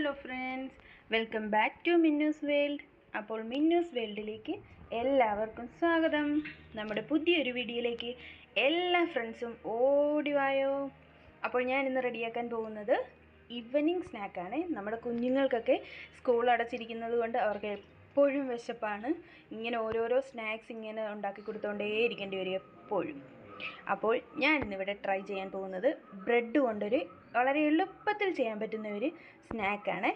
Hello friends, welcome back to Minnu's world. അപ്പോൾ മിന്നൂസ് വേൾഡിലേക്ക് എല്ലാവർക്കും സ്വാഗതം. നമ്മുടെ പുതിയൊരു വീഡിയോയിലേക്ക് എല്ലാ ഫ്രണ്ട്സും ഓടിവായോ. അപ്പോൾ ഞാൻ ഇന്ന് റെഡിയാക്കാൻ പോകുന്നത് ഈവനിങ് സ്നാക്കാണ്. നമ്മുടെ കുഞ്ഞുങ്ങൾക്കൊക്കെ സ്കൂൾ അടച്ചിരിക്കുന്നത് കൊണ്ട് അവർക്ക് എപ്പോഴും വിശപ്പാണ്. ഇങ്ങനെ ഓരോരോ സ്നാക്സ് ഇങ്ങനെ ഉണ്ടാക്കി കൊടുത്തുകൊണ്ടേയിരിക്കേണ്ടി വരും എപ്പോഴും. അപ്പോൾ ഞാൻ ഇന്നിവിടെ ട്രൈ ചെയ്യാൻ പോകുന്നത് ബ്രെഡ് കൊണ്ടൊരു വളരെ എളുപ്പത്തിൽ ചെയ്യാൻ പറ്റുന്ന ഒരു സ്നാക്കാണ്.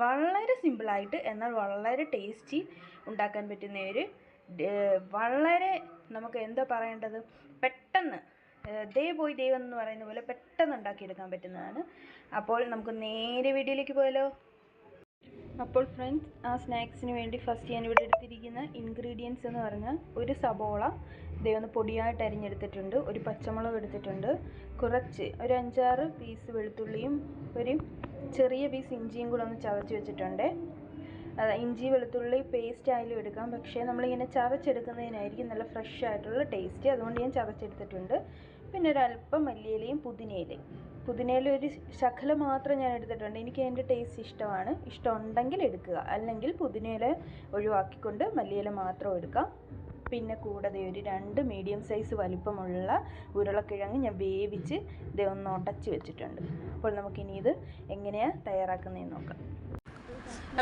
വളരെ സിമ്പിളായിട്ട് എന്നാൽ വളരെ ടേസ്റ്റി ഉണ്ടാക്കാൻ പറ്റുന്ന ഒരു വളരെ നമുക്ക് എന്താ പറയേണ്ടത്, പെട്ടെന്ന് ദേ പോയി ദൈവം എന്ന് പറയുന്ന പോലെ പെട്ടെന്ന് ഉണ്ടാക്കിയെടുക്കാൻ പറ്റുന്നതാണ്. അപ്പോൾ നമുക്ക് നേരെ വീഡിയോയിലേക്ക് പോയാലോ. അപ്പോൾ ഫ്രണ്ട്സ്, ആ സ്നാക്സിന് വേണ്ടി ഫസ്റ്റ് ഞാനിവിടെ എടുത്തിരിക്കുന്ന ഇൻഗ്രീഡിയൻസ് എന്ന് പറഞ്ഞാൽ ഒരു സബോള ഒന്ന് പൊടിയായിട്ട് അരിഞ്ഞെടുത്തിട്ടുണ്ട്, ഒരു പച്ചമുളക് എടുത്തിട്ടുണ്ട്, കുറച്ച് ഒരു 5-6 പീസ് വെളുത്തുള്ളിയും ഒരു ചെറിയ പീസ് ഇഞ്ചിയും കൂടെ ഒന്ന് ചതച്ച് വെച്ചിട്ടുണ്ട്. ഇഞ്ചി വെളുത്തുള്ളി പേസ്റ്റ് ആയാലും എടുക്കാം, പക്ഷേ നമ്മളിങ്ങനെ ചതച്ചെടുക്കുന്നതിനായിരിക്കും നല്ല ഫ്രഷ് ആയിട്ടുള്ള ടേസ്റ്റ്, അതുകൊണ്ട് ഞാൻ ചതച്ചെടുത്തിട്ടുണ്ട്. പിന്നെ ഒരല്പം മല്ലിയിലയും പുതിനയില ഒരു ശകലം മാത്രം ഞാൻ എടുത്തിട്ടുണ്ട്. എനിക്ക് അതിൻ്റെ ടേസ്റ്റ് ഇഷ്ടമാണ്. ഇഷ്ടമുണ്ടെങ്കിൽ എടുക്കുക, അല്ലെങ്കിൽ പുതിനയില ഒഴിവാക്കിക്കൊണ്ട് മല്ലിയില മാത്രം എടുക്കാം. പിന്നെ കൂടാതെ ഒരു 2 മീഡിയം സൈസ് വലിപ്പമുള്ള ഉരുളക്കിഴങ്ങ് ഞാൻ വേവിച്ച് ഒന്ന് ഉടച്ച് വെച്ചിട്ടുണ്ട്. അപ്പോൾ നമുക്കിനി ഇത് എങ്ങനെയാണ് തയ്യാറാക്കുന്നതെന്ന് നോക്കാം.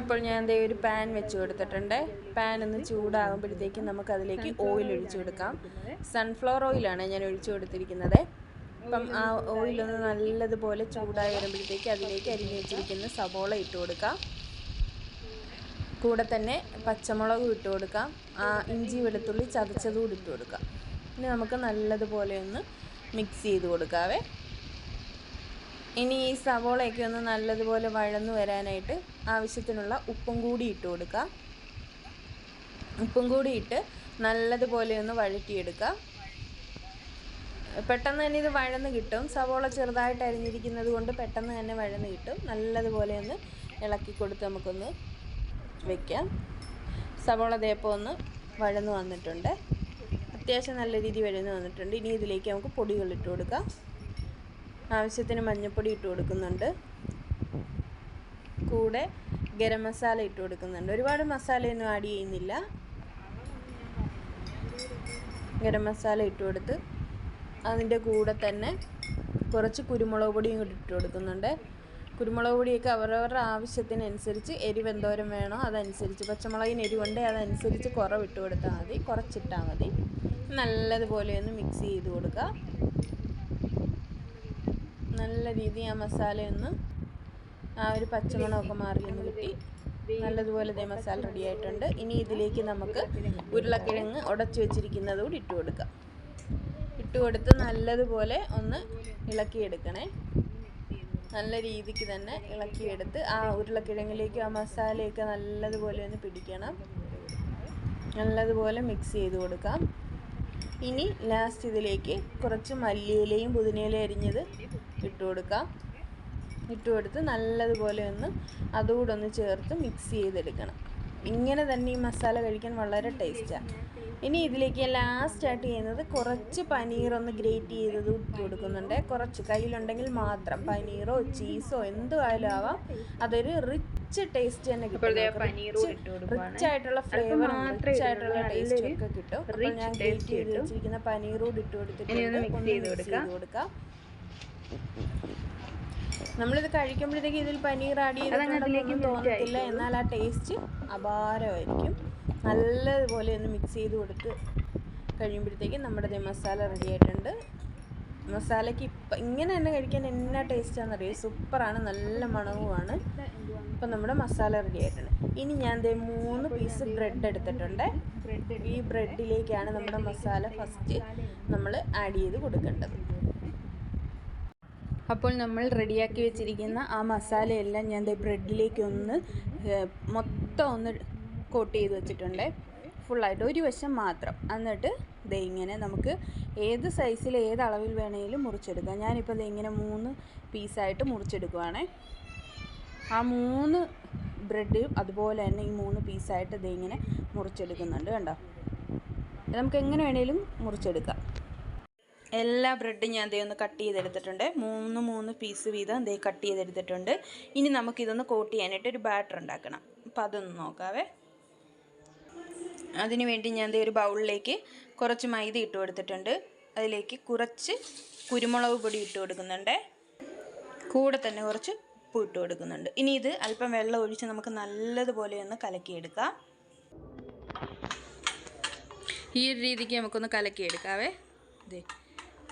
അപ്പോൾ ഞാൻ ഒരു പാൻ വെച്ച് കൊടുത്തിട്ടുണ്ട്. പാൻ ഒന്ന് ചൂടാകുമ്പോഴത്തേക്കും നമുക്കതിലേക്ക് ഓയിൽ ഒഴിച്ചു കൊടുക്കാം. സൺഫ്ലവർ ഓയിലാണ് ഞാൻ ഒഴിച്ചു കൊടുത്തിരിക്കുന്നത്. അപ്പം ആ ഓയിലൊന്ന് നല്ലതുപോലെ ചൂടായി വരുമ്പോഴത്തേക്ക് അതിലേക്ക് അരിഞ്ഞു വെച്ചിരിക്കുന്ന സവോള ഇട്ട് കൊടുക്കാം. കൂടെ തന്നെ പച്ചമുളകും ഇട്ട് കൊടുക്കാം. ഇഞ്ചി വെളുത്തുള്ളി ചതച്ചതുകൂടി ഇട്ട് കൊടുക്കാം. ഇനി നമുക്ക് നല്ലതുപോലെ ഒന്ന് മിക്സ് ചെയ്ത് കൊടുക്കാവേ. ഇനി ഈ സവോളയൊക്കെ ഒന്ന് നല്ലതുപോലെ വഴന്നു വരാനായിട്ട് ആവശ്യത്തിനുള്ള ഉപ്പും കൂടി ഇട്ട് കൊടുക്കാം. ഉപ്പും കൂടി ഇട്ട് നല്ലതുപോലെ ഒന്ന് വഴറ്റിയെടുക്കാം. പെട്ടെന്ന് തന്നെ ഇത് വഴന്ന് കിട്ടും. സവോള ചെറുതായിട്ട് അരിഞ്ഞിരിക്കുന്നത് കൊണ്ട് പെട്ടെന്ന് തന്നെ വഴന്ന് കിട്ടും. നല്ലതുപോലെ ഒന്ന് ഇളക്കി കൊടുത്ത് നമുക്കൊന്ന് വയ്ക്കാം. സവോള ദേപ്പം ഒന്ന് വഴന്ന് വന്നിട്ടുണ്ട്, അത്യാവശ്യം നല്ല രീതിയിൽ വഴന്ന് വന്നിട്ടുണ്ട്. ഇനി ഇതിലേക്ക് നമുക്ക് പൊടികൾ ഇട്ട് കൊടുക്കാം. ആവശ്യത്തിന് മഞ്ഞൾപ്പൊടി ഇട്ട് കൊടുക്കുന്നുണ്ട്, കൂടെ ഗരം മസാല ഇട്ട് കൊടുക്കുന്നുണ്ട്. ഒരുപാട് മസാലയൊന്നും ആഡ് ചെയ്യുന്നില്ല. ഗരം മസാല ഇട്ട് കൊടുത്ത് അതിൻ്റെ കൂടെ തന്നെ കുറച്ച് കുരുമുളക് പൊടിയും കൂടി ഇട്ട് കൊടുക്കുന്നുണ്ട്. കുരുമുളക് പൊടിയൊക്കെ അവരവരുടെ ആവശ്യത്തിനനുസരിച്ച് എരിവ് എന്തോരം വേണോ അതനുസരിച്ച്, പച്ചമുളകിന് എരിവുണ്ട് അതനുസരിച്ച് കുറവിട്ട് കൊടുത്താൽ മതി, കുറച്ചിട്ടാൽ മതി. നല്ലതുപോലെ ഒന്ന് മിക്സ് ചെയ്ത് കൊടുക്കുക. നല്ല രീതിയിൽ ആ മസാലയൊന്ന് ആ ഒരു പച്ചമണമൊക്കെ മാറിയൊന്ന് കിട്ടി നല്ലതുപോലെ ഇതേ മസാല റെഡി ആയിട്ടുണ്ട്. ഇനി ഇതിലേക്ക് നമുക്ക് ഉരുളക്കിഴങ്ങ് ഉടച്ചു വെച്ചിരിക്കുന്നത് കൂടി ഇട്ട് കൊടുക്കാം. ഇട്ട് കൊടുത്ത് നല്ലതുപോലെ ഒന്ന് ഇളക്കിയെടുക്കണേ. നല്ല രീതിക്ക് തന്നെ ഇളക്കിയെടുത്ത് ആ ഉരുളക്കിഴങ്ങിലേക്ക് ആ മസാലയൊക്കെ നല്ലതുപോലെ ഒന്ന് പിടിക്കണം. നല്ലതുപോലെ മിക്സ് ചെയ്ത് കൊടുക്കാം. ഇനി ലാസ്റ്റ് ഇതിലേക്ക് കുറച്ച് മല്ലിയിലയും പുതിനയിലയും അരിഞ്ഞത് ഇട്ട് കൊടുക്കാം. ഇട്ട് കൊടുത്ത് നല്ലതുപോലെ ഒന്ന് അതുകൂടെ ഒന്ന് ചേർത്ത് മിക്സ് ചെയ്തെടുക്കണം. ഇങ്ങനെ തന്നെ ഈ മസാല കഴിക്കാൻ വളരെ ടേസ്റ്റാണ്. ഇനി ഇതിലേക്ക് ലാസ്റ്റ് ആയിട്ട് ചെയ്യുന്നത് കുറച്ച് പനീറൊന്ന് ഗ്രേറ്റ് ചെയ്തത് ഇട്ട് കൊടുക്കുന്നുണ്ട്. കുറച്ച് കയ്യിലുണ്ടെങ്കിൽ മാത്രം പനീറോ ചീസോ എന്തുമായാലും ആവാം. അതൊരു റിച്ച് ടേസ്റ്റ് തന്നെ കിട്ടും. റിച്ച് ആയിട്ടുള്ള ഫ്ലേവർ, റിച്ച് ആയിട്ടുള്ള ടേസ്റ്റ് ഒക്കെ കിട്ടും. അപ്പോൾ ഞാൻ ഗ്രേറ്റ് ചെയ്ത് വെച്ചിരിക്കുന്ന പനീറോട് ഇട്ട് കൊടുത്തിട്ട് മിക്സ് ചെയ്ത് കൊടുക്കാം. നമ്മളിത് കഴിക്കുമ്പോഴത്തേക്ക് ഇതിൽ പനീർ ആഡ് ചെയ്തിട്ടുണ്ടെന്നൊന്നും തോന്നത്തില്ല, എന്നാൽ ആ ടേസ്റ്റ് അപാരമായിരിക്കും. നല്ലതുപോലെ ഒന്ന് മിക്സ് ചെയ്ത് കൊടുത്ത് കഴിയുമ്പോഴത്തേക്കും നമ്മുടെ മസാല റെഡി ആയിട്ടുണ്ട്. മസാലയ്ക്ക് ഇങ്ങനെ തന്നെ കഴിക്കാൻ എന്നാ ടേസ്റ്റാണെന്നറിയാം, സൂപ്പറാണ്, നല്ല മണവുമാണ്. അപ്പം നമ്മുടെ മസാല റെഡി ആയിട്ടുണ്ട്. ഇനി ഞാൻ 3 പീസ് ബ്രെഡ് എടുത്തിട്ടുണ്ട്. ഈ ബ്രെഡിലേക്കാണ് നമ്മുടെ മസാല ഫസ്റ്റ് നമ്മൾ ആഡ് ചെയ്ത് കൊടുക്കേണ്ടത്. അപ്പോൾ നമ്മൾ റെഡിയാക്കി വെച്ചിരിക്കുന്ന ആ മസാലയെല്ലാം ഞാൻ ബ്രെഡിലേക്ക് ഒന്ന് മൊത്തം ഒന്ന് കോട്ട് ചെയ്ത് വെച്ചിട്ടുണ്ട്, ഫുള്ളായിട്ട്, ഒരു വശം മാത്രം. എന്നിട്ട് ഇങ്ങനെ നമുക്ക് ഏത് സൈസിൽ ഏത് അളവിൽ വേണമെങ്കിലും മുറിച്ചെടുക്കാം. ഞാനിപ്പോൾ ഇങ്ങനെ 3 പീസായിട്ട് മുറിച്ചെടുക്കുവാണേ. ആ 3 ബ്രെഡ് അതുപോലെ തന്നെ ഈ 3 പീസായിട്ട് ഇങ്ങനെ മുറിച്ചെടുക്കുന്നുണ്ട്, കണ്ടോ. നമുക്ക് എങ്ങനെ വേണമെങ്കിലും മുറിച്ചെടുക്കാം. എല്ലാ ബ്രെഡും ഞാൻ ദേ ഒന്ന് കട്ട് ചെയ്തെടുത്തിട്ടുണ്ട്. 3 പീസ് വീതം ദേ കട്ട് ചെയ്തെടുത്തിട്ടുണ്ട്. ഇനി നമുക്കിതൊന്ന് കോട്ട് ചെയ്യാനായിട്ട് ഒരു ബാറ്റർ ഉണ്ടാക്കണം. അപ്പോൾ അതൊന്ന് നോക്കാവേ. അതിന് വേണ്ടി ഞാൻ ദേ ഒരു ബൗളിലേക്ക് കുറച്ച് മൈദ ഇട്ട് കൊടുത്തിട്ടുണ്ട്. അതിലേക്ക് കുറച്ച് കുരുമുളക് പൊടി ഇട്ട് കൊടുക്കുന്നുണ്ട്. കൂടെ തന്നെ കുറച്ച് ഉപ്പ് ഇട്ട് കൊടുക്കുന്നുണ്ട്. ഇനി ഇത് അല്പം വെള്ളം ഒഴിച്ച് നമുക്ക് നല്ലതുപോലെ ഒന്ന് കലക്കിയെടുക്കാം. ഈ ഒരു രീതിക്ക് നമുക്കൊന്ന് കലക്കിയെടുക്കാവേ. ഇതേ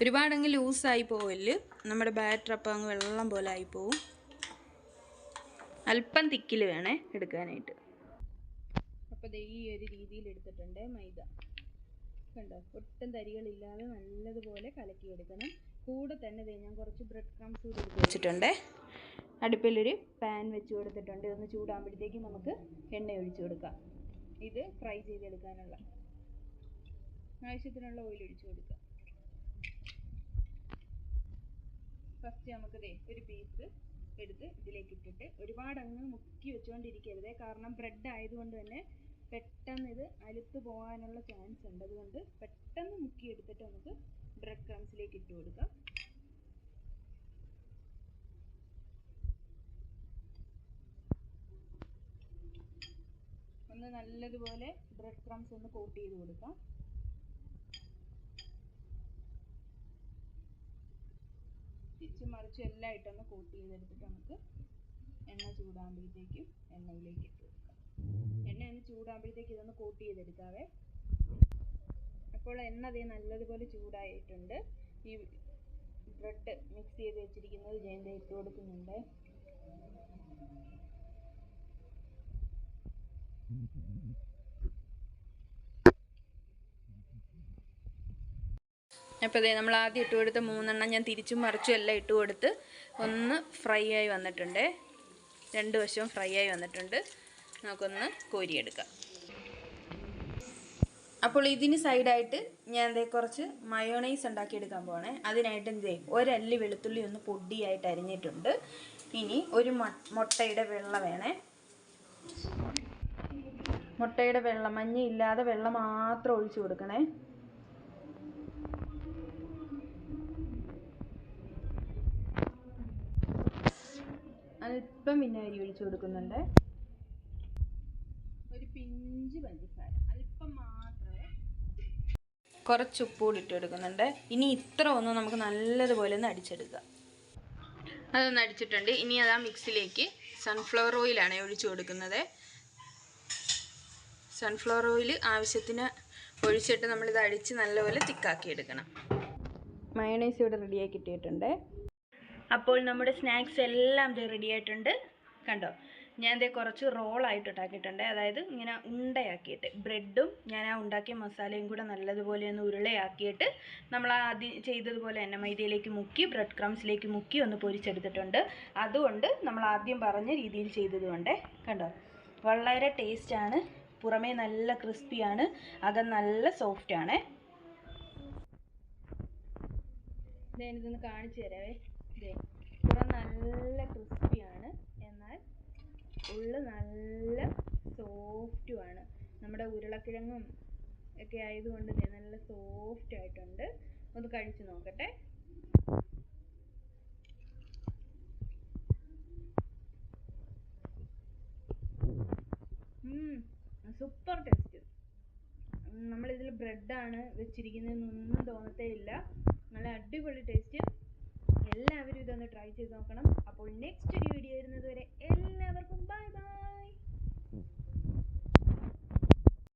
ഒരുപാടങ്ങ് ലൂസായി പോവല്ല്, നമ്മുടെ ബാറ്റർ അപ്പം അങ്ങ് വെള്ളം പോലെ ആയിപ്പോവും. അല്പം തിക്കിൽ വേണേ എടുക്കാനായിട്ട്. അപ്പോൾ ദേ ഈ ഒരു രീതിയിൽ എടുത്തിട്ടുണ്ട് മൈദ. കണ്ടോ, ഒട്ടും തരികളില്ലാതെ നല്ലതുപോലെ കലക്കിയെടുക്കണം. കൂടെ തന്നെ ദേ ഞാൻ കുറച്ച് ബ്രെഡ് ക്രംസ് കൂടി എടുത്ത് വെച്ചിട്ടുണ്ട്. അടുപ്പിലൊരു പാൻ വെച്ച് കൊടുത്തിട്ടുണ്ട്. ഇതൊന്ന് ചൂടാകുമ്പോഴത്തേക്കും നമുക്ക് എണ്ണ ഒഴിച്ചു കൊടുക്കാം. ഇത് ഫ്രൈ ചെയ്തെടുക്കാനുള്ള ആവശ്യത്തിനുള്ള ഓയിൽ ഒഴിച്ചു കൊടുക്കുക. ഫസ്റ്റ് നമുക്ക് ദേ ഒരു പീസ് എടുത്ത് ഇതിലേക്ക് ഇട്ടിട്ട് ഒരുപാട് അങ്ങ് മുക്കി വെച്ചുകൊണ്ടിരിക്കരുത്. കാരണം ബ്രെഡ് ആയതുകൊണ്ട് തന്നെ പെട്ടെന്ന് ഇത് അലുത്ത് പോകാനുള്ള ചാൻസ് ഉണ്ട്. അതുകൊണ്ട് പെട്ടെന്ന് മുക്കി എടുത്തിട്ട് നമുക്ക് ബ്രെഡ് ക്രംസിലേക്ക് ഇട്ട് കൊടുക്കാം. ഒന്ന് നല്ലതുപോലെ ബ്രെഡ് ക്രംസ് ഒന്ന് കോട്ട് ചെയ്ത് കൊടുക്കാം. തിരിച്ച് മറിച്ച് എല്ലാം ഇട്ടൊന്ന് കോട്ട് ചെയ്തെടുത്തിട്ട് നമുക്ക് എണ്ണ ചൂടാകുമ്പോഴത്തേക്കും എണ്ണയിലേക്ക് ഇട്ട് കൊടുക്കാം. എണ്ണ ഒന്ന് ചൂടാകുമ്പോഴത്തേക്ക് ഇതൊന്ന് കോട്ട് ചെയ്തെടുക്കാവേ. അപ്പോൾ എണ്ണ അതേ നല്ലതുപോലെ ചൂടായിട്ടുണ്ട്. ഈ ബ്രെഡ് മിക്സ് ചെയ്ത് വെച്ചിരിക്കുന്നത് ഞാൻ ഇട്ട് കൊടുക്കുന്നുണ്ട്. അപ്പോൾ ഇതേ നമ്മൾ ആദ്യം ഇട്ട് കൊടുത്ത 3 ഞാൻ തിരിച്ചും മറിച്ചും എല്ലാം ഇട്ട് കൊടുത്ത് ഒന്ന് ഫ്രൈ ആയി വന്നിട്ടുണ്ട്. 2 വശവും ഫ്രൈ ആയി വന്നിട്ടുണ്ട്. നമുക്കൊന്ന് കോരിയെടുക്കാം. അപ്പോൾ ഇതിന് സൈഡായിട്ട് ഞാൻ ദേ കുറച്ച് മയോണൈസ് ഉണ്ടാക്കിയെടുക്കാൻ പോകണേ. അതിനായിട്ട് ദേ ഒരല്ലി വെളുത്തുള്ളി ഒന്ന് പൊടിയായിട്ട് അരിഞ്ഞിട്ടുണ്ട്. ഇനി ഒരു മുട്ടയുടെ വെള്ള വേണേ. മുട്ടയുടെ വെള്ള, മഞ്ഞയില്ലാതെ വെള്ള മാത്രം ഒഴിച്ചു കൊടുക്കണേ. അല്പം വിനാഗിരി ഒഴിച്ചു കൊടുക്കുന്നുണ്ട്. ഒരു പിഞ്ച് പഞ്ചസാര, അല്പം മാത്രമേ. കുറച്ച് ഉപ്പ് കൂടി ഇട്ട് കൊടുക്കുന്നുണ്ട്. ഇനി ഇത്ര ഒന്ന് നമുക്ക് നല്ലതുപോലെ ഒന്ന് അടിച്ചെടുക്കാം. അതൊന്ന് അടിച്ചിട്ടുണ്ട്. ഇനി അത് ആ മിക്സിലേക്ക് സൺഫ്ലവർ ഓയിലാണ് ഒഴിച്ചു കൊടുക്കുന്നത്. സൺഫ്ലവർ ഓയിൽ ആവശ്യത്തിന് ഒഴിച്ചിട്ട് നമ്മളിത് അടിച്ച് നല്ലപോലെ തിക്കാക്കി എടുക്കണം. മയോണൈസ് ഇവിടെ റെഡിയാക്കി ഇട്ടിട്ടുണ്ട്. അപ്പോൾ നമ്മുടെ സ്നാക്സ് എല്ലാം റെഡി ആയിട്ടുണ്ട്. കണ്ടോ, ഞാൻ ദേ കുറച്ച് റോളായിട്ട് ഉണ്ടാക്കിയിട്ടുണ്ട്. അതായത് ഇങ്ങനെ ഉണ്ടയാക്കിയിട്ട് ബ്രെഡും ഞാൻ ആ ഉണ്ടാക്കിയ മസാലയും കൂടെ നല്ലതുപോലെ ഒന്ന് ഉരുളയാക്കിയിട്ട് നമ്മൾ ആദ്യം ചെയ്തതുപോലെ തന്നെ മൈദയിലേക്ക് മുക്കി ബ്രെഡ് ക്രംസിലേക്ക് മുക്കി ഒന്ന് പൊരിച്ചെടുത്തിട്ടുണ്ട്. അതുകൊണ്ട് നമ്മൾ ആദ്യം പറഞ്ഞ രീതിയിൽ ചെയ്തതുകൊണ്ട് കണ്ടോ, വളരെ ടേസ്റ്റാണ്. പുറമേ നല്ല ക്രിസ്പിയാണ്, അകം നല്ല സോഫ്റ്റാണ്. ഞാനിതൊന്ന് കാണിച്ചു തരാവേ. പുറം നല്ല ക്രിസ്പിയാണ്, എന്നാൽ ഉള്ളു നല്ല സോഫ്റ്റുമാണ്. നമ്മുടെ ഉരുളക്കിഴങ്ങും ഒക്കെ ആയതുകൊണ്ട് നല്ല സോഫ്റ്റ് ആയിട്ടുണ്ട്. ഒന്ന് കഴിച്ചു നോക്കട്ടെ. Super taste. നമ്മളിതിൽ ബ്രെഡാണ് വെച്ചിരിക്കുന്നതെന്നൊന്നും തോന്നത്തേ ഇല്ല. നല്ല അടിപൊളി ടേസ്റ്റ്. എല്ലാവരും ഇതൊന്ന് ട്രൈ ചെയ്ത് നോക്കണം. അപ്പോൾ നെക്സ്റ്റ് ഒരു വീഡിയോ വരുന്നത് വരെ